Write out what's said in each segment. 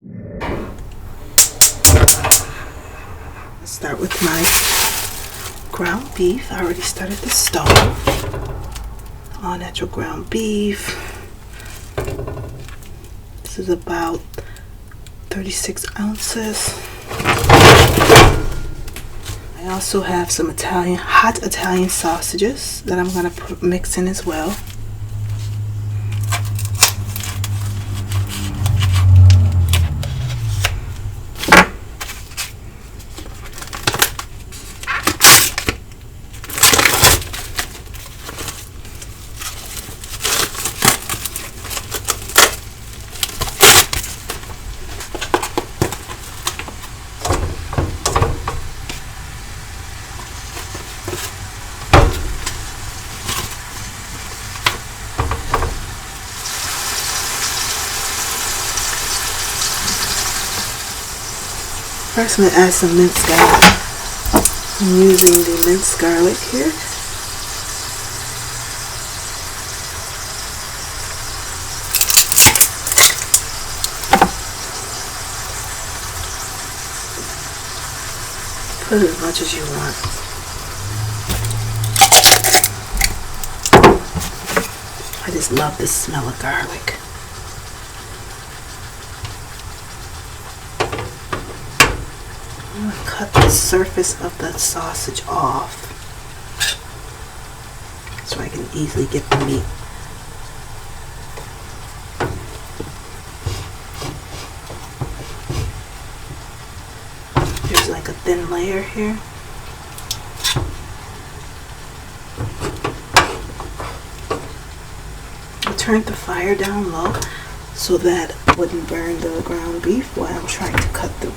Let's start with my ground beef. I already started the stove. All natural ground beef. This is about 36 ounces. I also have some hot Italian sausages that I'm going to mix in as well. First, I'm going to add some minced garlic. I'm using the minced garlic here. Put as much as you want. I just love the smell of garlic. I'm going to cut the surface of the sausage off so I can easily get the meat. There's like a thin layer here. I turned the fire down low so that it wouldn't burn the ground beef while I'm trying to cut the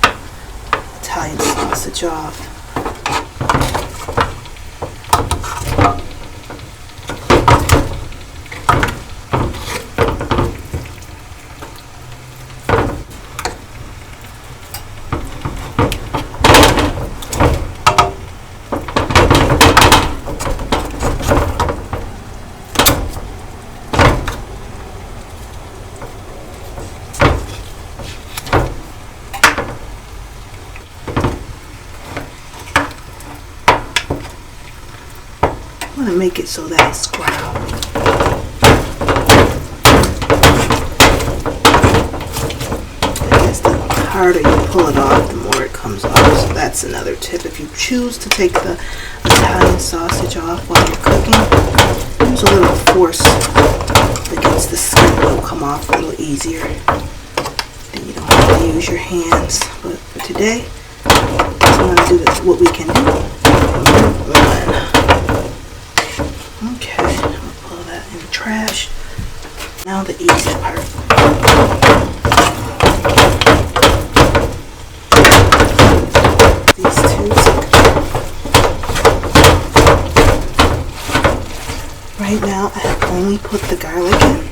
Italian sausage off. I want to make it so that it's ground. I guess the harder you pull it off, the more it comes off. So that's another tip. If you choose to take the Italian sausage off while you're cooking, use a little force against the skin. It'll come off a little easier. Then you don't have to use your hands. But for today, I'm going to do what we can do. One. Okay, I'm going to pull that in the trash. Now the easy part. These two. Right now I have only put the garlic in.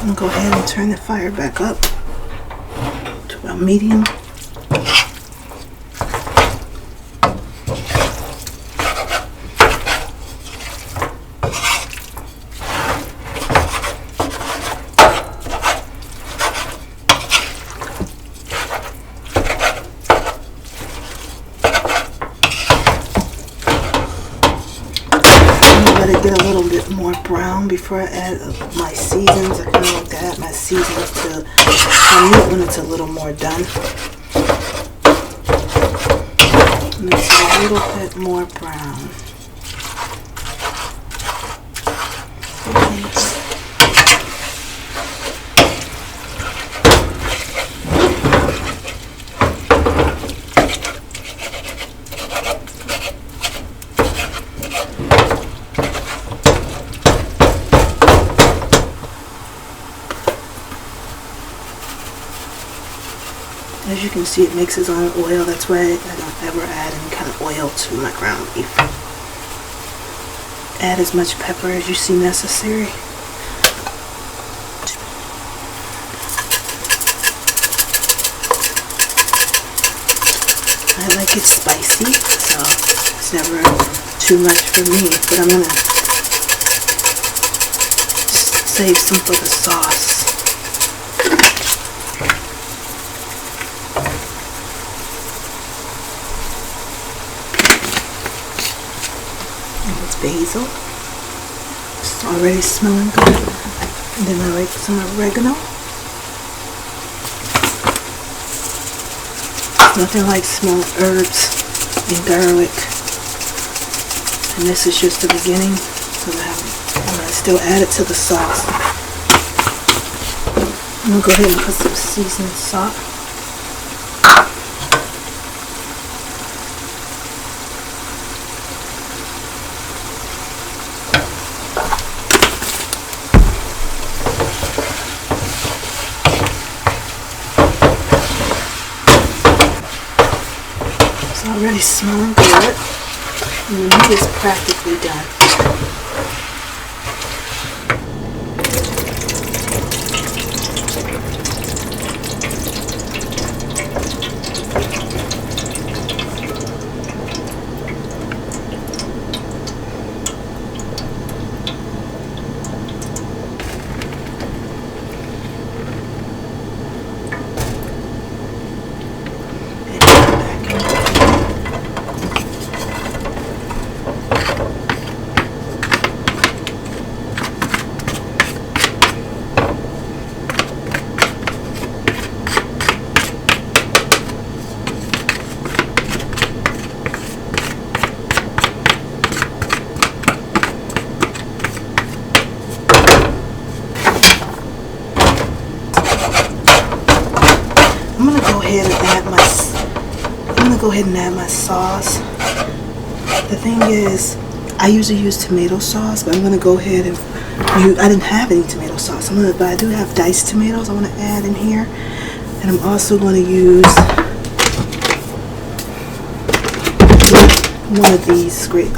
I'm going to go ahead and turn the fire back up to about medium. Let it get a little bit more brown before I add my seasons. I kind of like to add my seasons to my meat when it's a little more done. And it's a little bit more brown. As you can see, it makes its own oil. That's why I don't ever add any kind of oil to my ground beef. Add as much pepper as you see necessary. I like it spicy, so it's never too much for me, but I'm gonna save some for the sauce. Basil. It's already smelling good. And then I like some oregano. Nothing like small herbs and garlic. And this is just the beginning. So I'm going to still add it to the sauce. I'm going to go ahead and put some seasoned salt. Already smelling good, and the meat is practically done. Go ahead and add my sauce. The thing is, I usually use tomato sauce, but I'm going to go ahead and I didn't have any tomato sauce, but I do have diced tomatoes I want to add in here, and I'm also going to use one of these great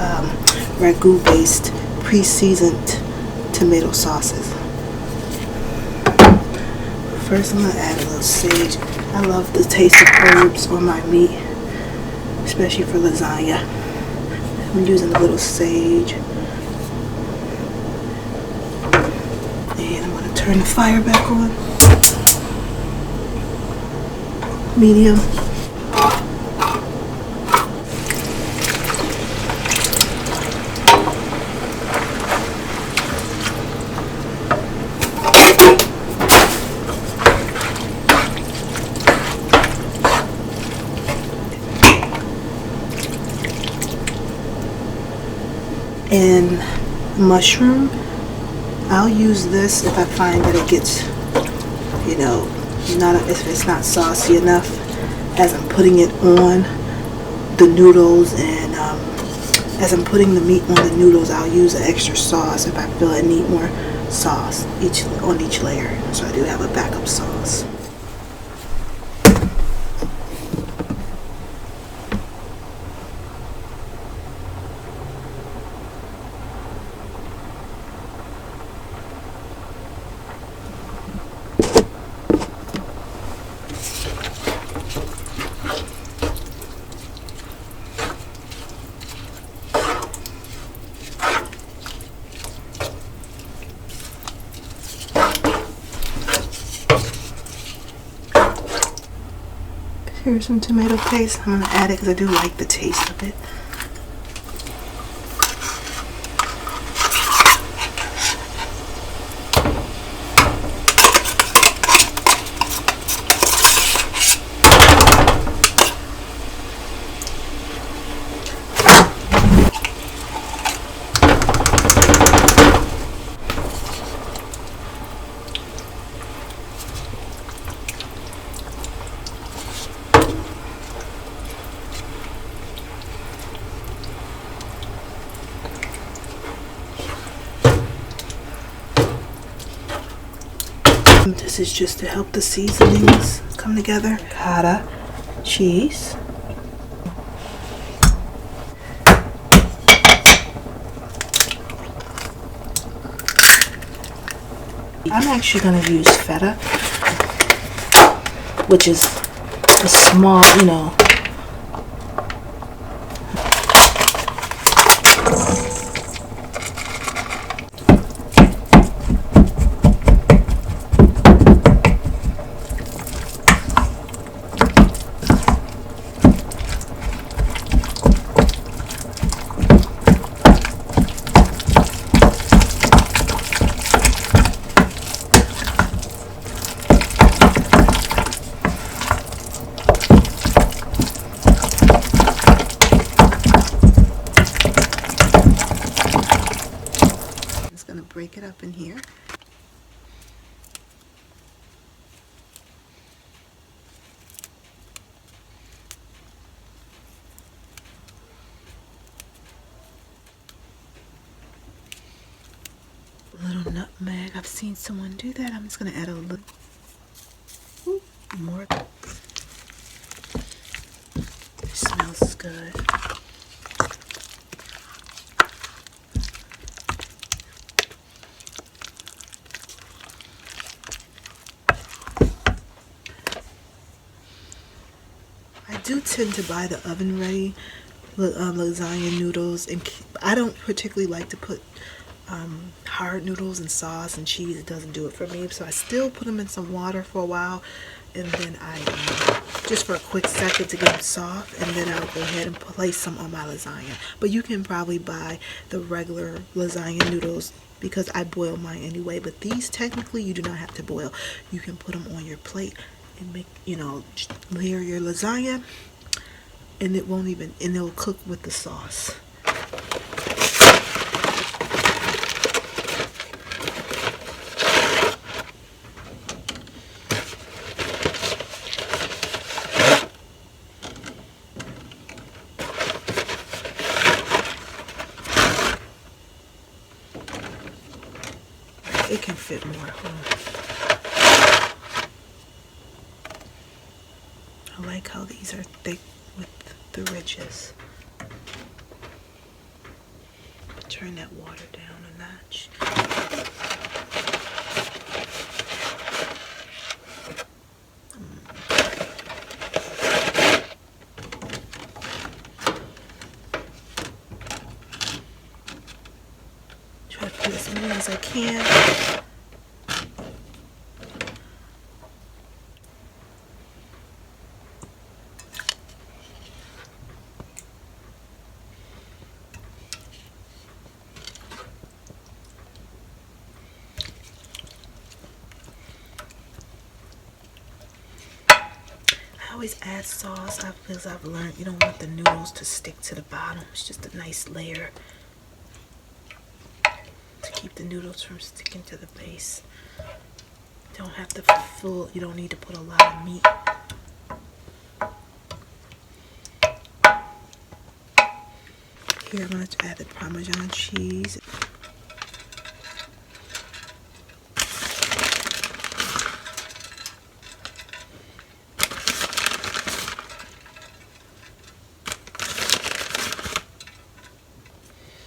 Ragu based pre-seasoned tomato sauces. First, I'm going to add a little sage. I love the taste of herbs on my meat, especially for lasagna. I'm using a little sage. And I'm going to turn the fire back on. Medium. And mushroom, I'll use this if I find that it gets, if it's not saucy enough as I'm putting it on the noodles, and as I'm putting the meat on the noodles, I'll use an extra sauce if I feel I need more sauce on each layer. So I do have a backup sauce. Here's some tomato paste. I'm going to add it because I do like the taste of it. This is just to help the seasonings come together. Ricotta cheese. I'm actually going to use Feta, which is a small, break it up in here. A little nutmeg. I've seen someone do that. I'm just going to add a little more. It smells good. I do tend to buy the oven ready lasagna noodles, and I don't particularly like to put hard noodles and sauce and cheese. It doesn't do it for me, so I still put them in some water for a while, and then I just for a quick second to get them soft, and then I'll go ahead and place some on my lasagna. But you can probably buy the regular lasagna noodles because I boil mine anyway, but these technically you do not have to boil. You can put them on your plate and make, layer your lasagna, and it'll cook with the sauce. It can fit more. I like how these are thick with the ridges. Turn that water down a notch. Try to put as many as I can. I always add sauce because I've learned you don't want the noodles to stick to the bottom. It's just a nice layer to keep the noodles from sticking to the base. You don't have to you don't need to put a lot of meat. Here I'm going to add the Parmesan cheese.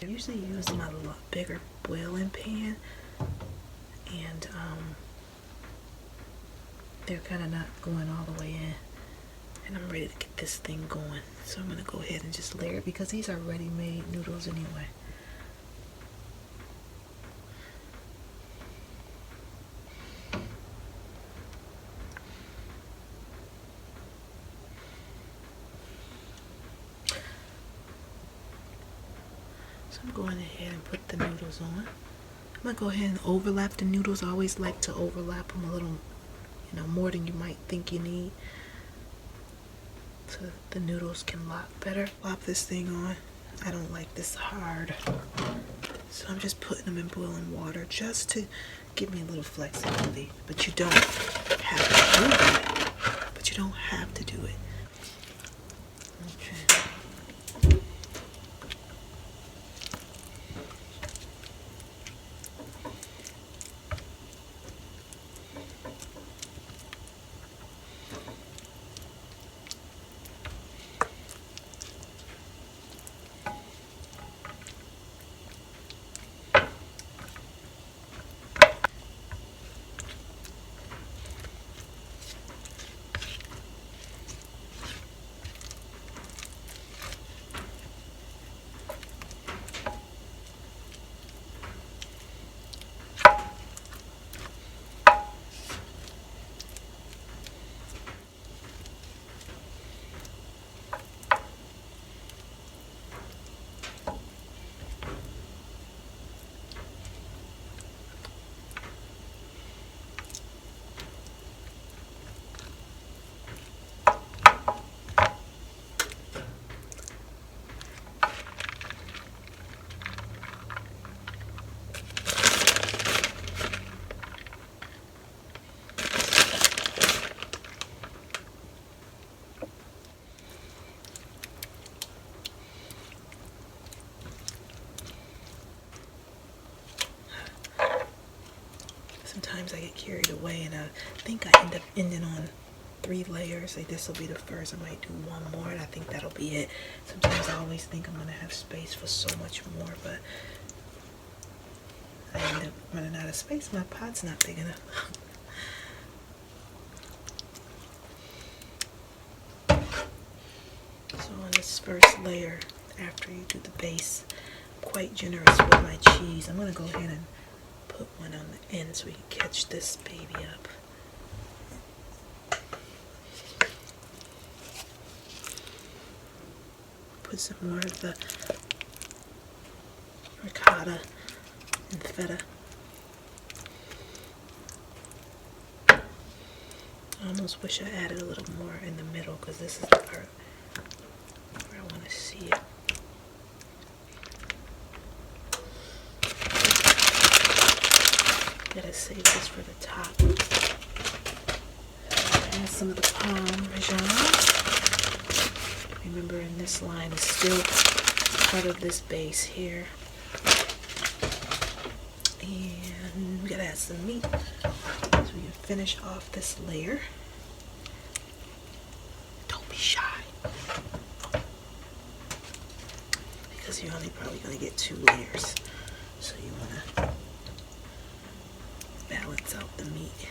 I usually use my bigger boiling pan, and they're kind of not going all the way in, and I'm ready to get this thing going. So I'm going to go ahead and just layer it because these are ready-made noodles anyway. I'm going ahead and put the noodles on. I'm going to go ahead and overlap the noodles. I always like to overlap them a little, more than you might think you need, so the noodles can lock better. Plop this thing on. I don't like this hard, so I'm just putting them in boiling water just to give me a little flexibility. But you don't have to do it. But you don't have to do it. Okay. get carried away, and I think I end up ending on 3 layers. Like this will be the first. I might do one more, and I think that'll be it. Sometimes I always think I'm gonna have space for so much more, but I end up running out of space. My pot's not big enough. So on this first layer, after you do the base, I'm quite generous with my cheese. I'm gonna go ahead and put one on the end so we can catch this baby up. Put some more of the ricotta and feta. I almost wish I added a little more in the middle, because this is the part where I want to see it. Gotta save this for the top. Add some of the Parmesan. Remember, in this line is still part of this base here. And we gotta add some meat so we can finish off this layer. Don't be shy, because you're only probably gonna get 2 layers, so you wanna balance out the meat.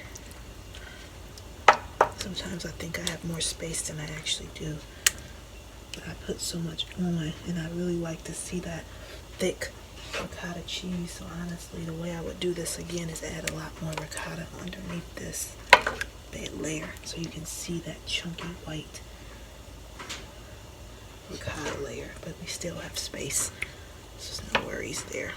Sometimes I think I have more space than I actually do, but I put so much on, and I really like to see that thick ricotta cheese. So honestly, the way I would do this again is add a lot more ricotta underneath this layer, so you can see that chunky white ricotta layer, but we still have space, so there's no worries there.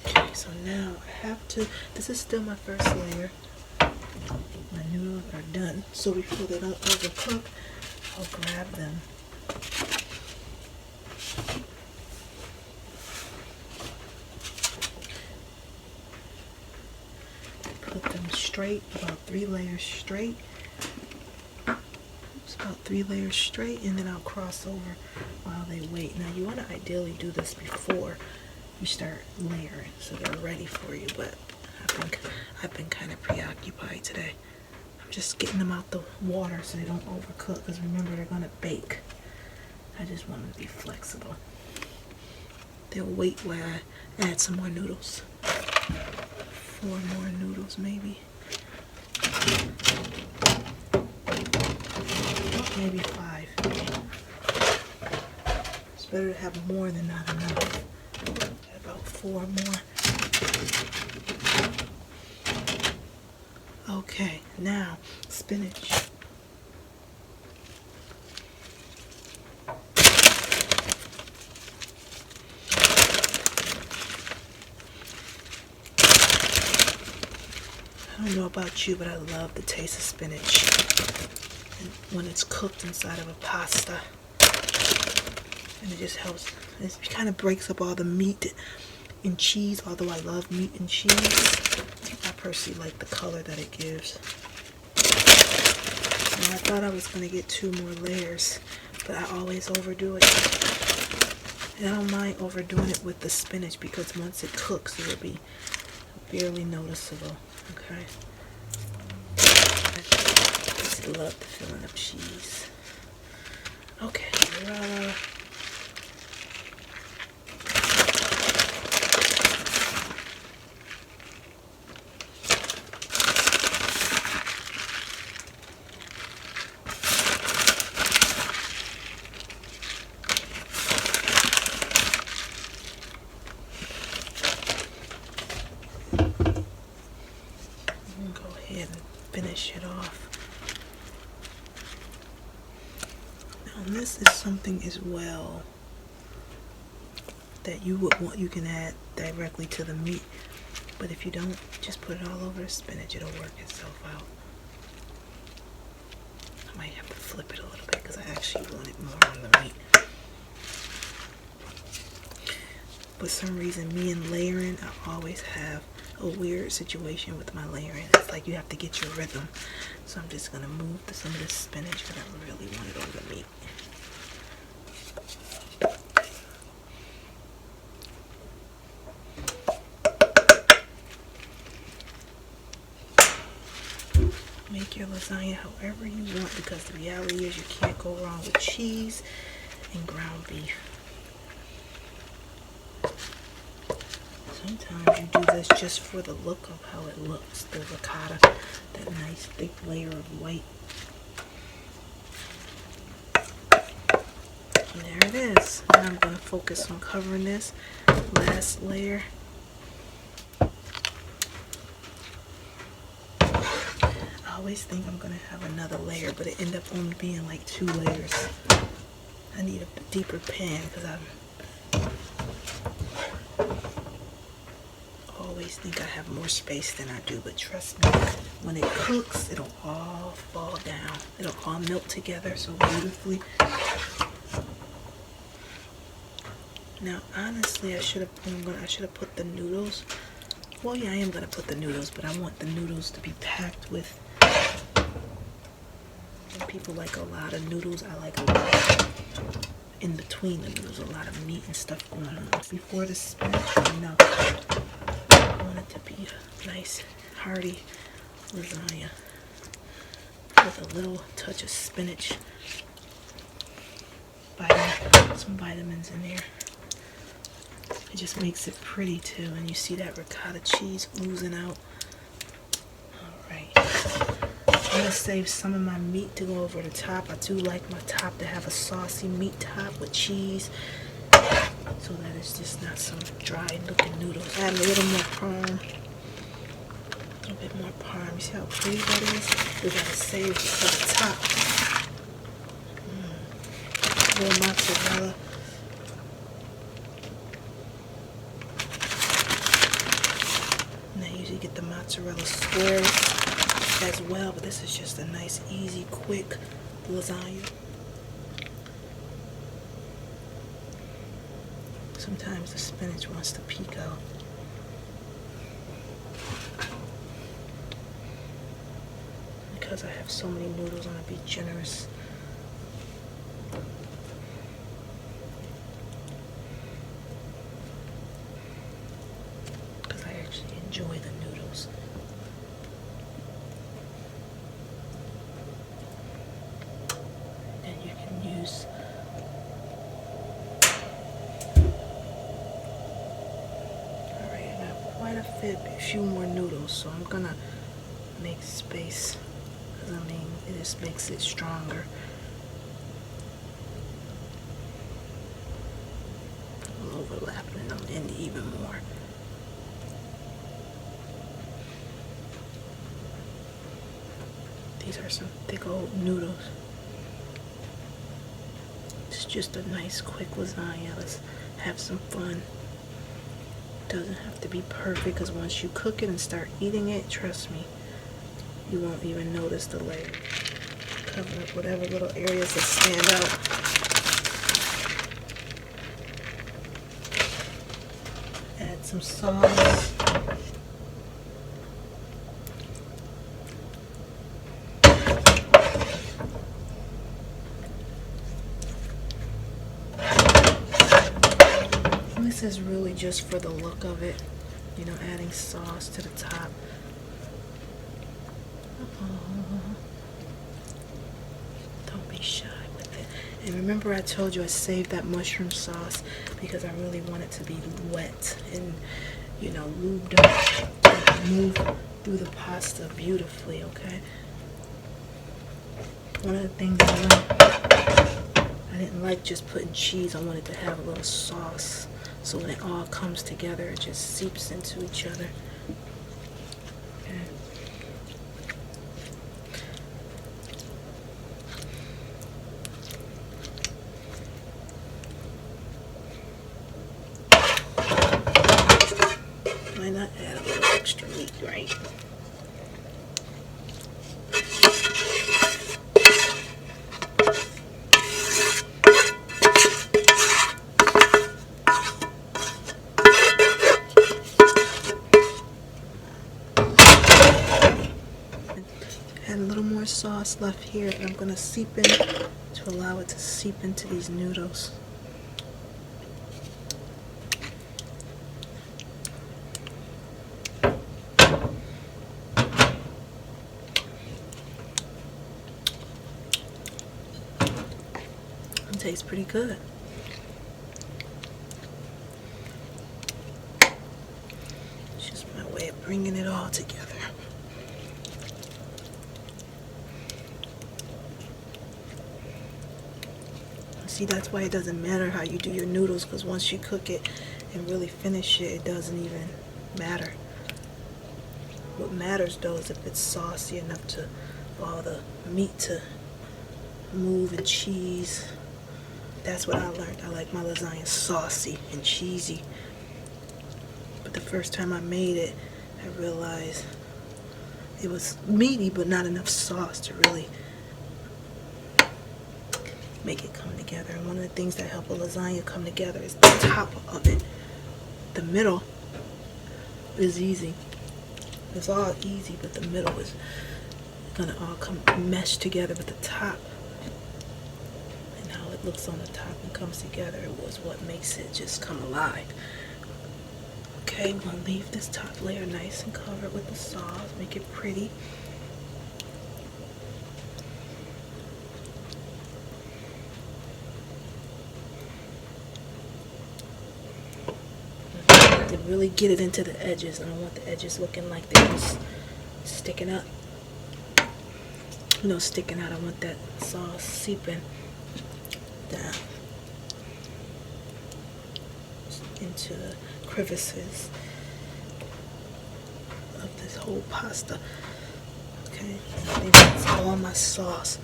Okay, so now I have to, this is still my first layer. My noodles are done, so before they don't overcook, I'll grab them. Put them straight, about 3 layers straight. It's about 3 layers straight, and then I'll cross over while they wait. Now you want to ideally do this before you start layering, so they're ready for you, but I've been kind of preoccupied today. I'm just getting them out the water so they don't overcook, because remember, they're gonna bake. I just want them to be flexible. They'll wait while I add some more noodles. 4 more noodles maybe. Maybe 5. It's better to have more than not enough. About 4 more. Okay, now spinach. I don't know about you, but I love the taste of spinach. And when it's cooked inside of a pasta, and it just helps. It kind of breaks up all the meat and cheese. Although I love meat and cheese, I personally like the color that it gives. Now, I thought I was going to get 2 more layers, but I always overdo it. And I don't mind overdoing it with the spinach, because once it cooks, it'll be barely noticeable. Okay. I just love the feeling of cheese. Okay. Finish it off. Now this is something as well that you would want, you can add directly to the meat, but if you don't, just put it all over the spinach. It'll work itself out. I might have to flip it a little bit because I actually want it more on the meat. For some reason, me and layering, I always have a weird situation with my layering. It's like you have to get your rhythm. So I'm just gonna move some of this spinach, because I really want it on the meat. your lasagna however you want, because the reality is you can't go wrong with cheese and ground beef. Sometimes you do this just for the look of how it looks, the ricotta, that nice thick layer of white. And there it is. Now I'm going to focus on covering this last layer. I always think I'm going to have another layer, but it ended up only being like 2 layers. I need a deeper pan because I always think I have more space than I do, but trust me, when it cooks, it'll all fall down. It'll all melt together so beautifully. Now, honestly, I should have put the noodles. Well, yeah, I am gonna put the noodles, but I want the noodles to be packed with. When people like a lot of noodles, I like a lot in between the noodles, a lot of meat and stuff going on. Before the spinach, you know, I want it to be a nice, hearty lasagna with a little touch of spinach, some vitamins in there. It just makes it pretty too, and you see that ricotta cheese oozing out. Alright, I'm going to save some of my meat to go over the top. I do like my top to have a saucy meat top with cheese, so that it's just not some dry looking noodles. Add a little more parm, a little bit more parm. You see how pretty that is? We got to save it for the top. A little mozzarella. And I usually get the mozzarella squares as well, but this is just a nice, easy, quick lasagna. Sometimes the spinach wants to peek out. Because I have so many noodles, I'm going to be generous. Because I actually enjoy the noodles. And you can use a few more noodles, so I'm gonna make space, because I mean, it just makes it stronger. I'm overlapping them in even more. These are some thick old noodles. It's just a nice quick lasagna. Let's have some fun. Doesn't have to be perfect, because once you cook it and start eating it, trust me, you won't even notice the layer. Cover up whatever little areas that stand out. Add some sauce. This is really just for the look of it, you know, adding sauce to the top. Don't be shy with it. And remember, I told you I saved that mushroom sauce because I really want it to be wet and, you know, lubed up and move through the pasta beautifully, okay? One of the things I didn't like just putting cheese. I wanted to have a little sauce. So when it all comes together, it just seeps into each other. Okay. Why not add a little extra meat, right? Sauce left here, and I'm going to seep in to allow it to seep into these noodles. tastes pretty good. It's just my way of bringing it all together. See, that's why it doesn't matter how you do your noodles, because once you cook it and really finish it, it doesn't even matter. What matters though is if it's saucy enough to all the meat to move and cheese. That's what I learned. I like my lasagna saucy and cheesy. But the first time I made it, I realized it was meaty but not enough sauce to really make it come together. And one of the things that help a lasagna come together is the top of it. The middle is easy. It's all easy, but the middle is gonna all come mesh together with the top. And how it looks on the top and comes together was what makes it just come alive. Okay, we're gonna leave this top layer nice and covered with the sauce, make it pretty. To really get it into the edges. I don't want the edges looking like they're just sticking up. You know, sticking out. I want that sauce seeping down into the crevices of this whole pasta. Okay, I think that's all my sauce.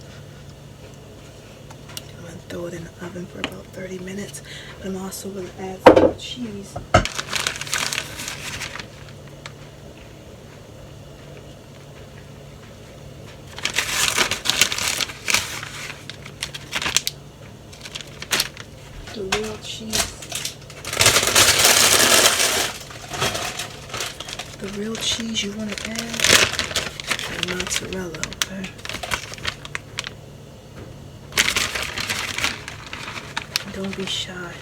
I'm going to throw it in the oven for about 30 minutes. But I'm also going to add some more cheese. The real cheese. The real cheese you want to add, and mozzarella, okay? Don't be shy.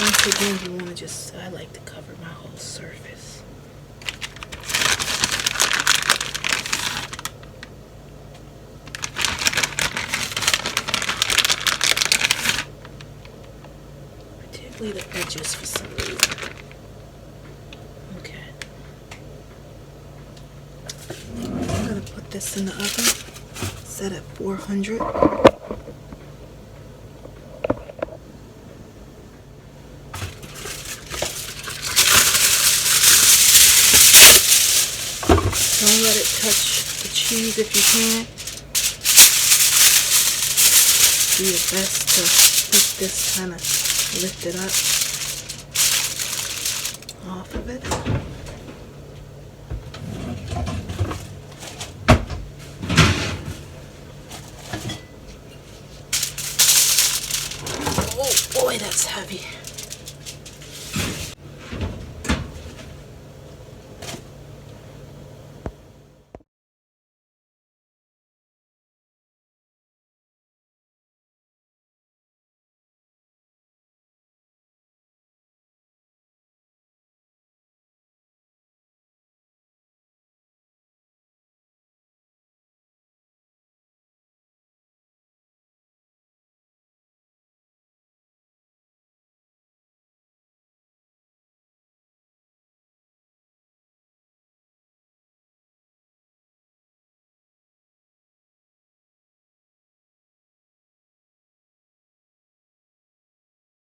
Once again, you want to just, I like to cover my whole surface. Particularly the edges for some reason. Okay. I'm going to put this in the oven, set at 400. Don't let it touch the cheese if you can. Do your best to keep this kind of lifted up.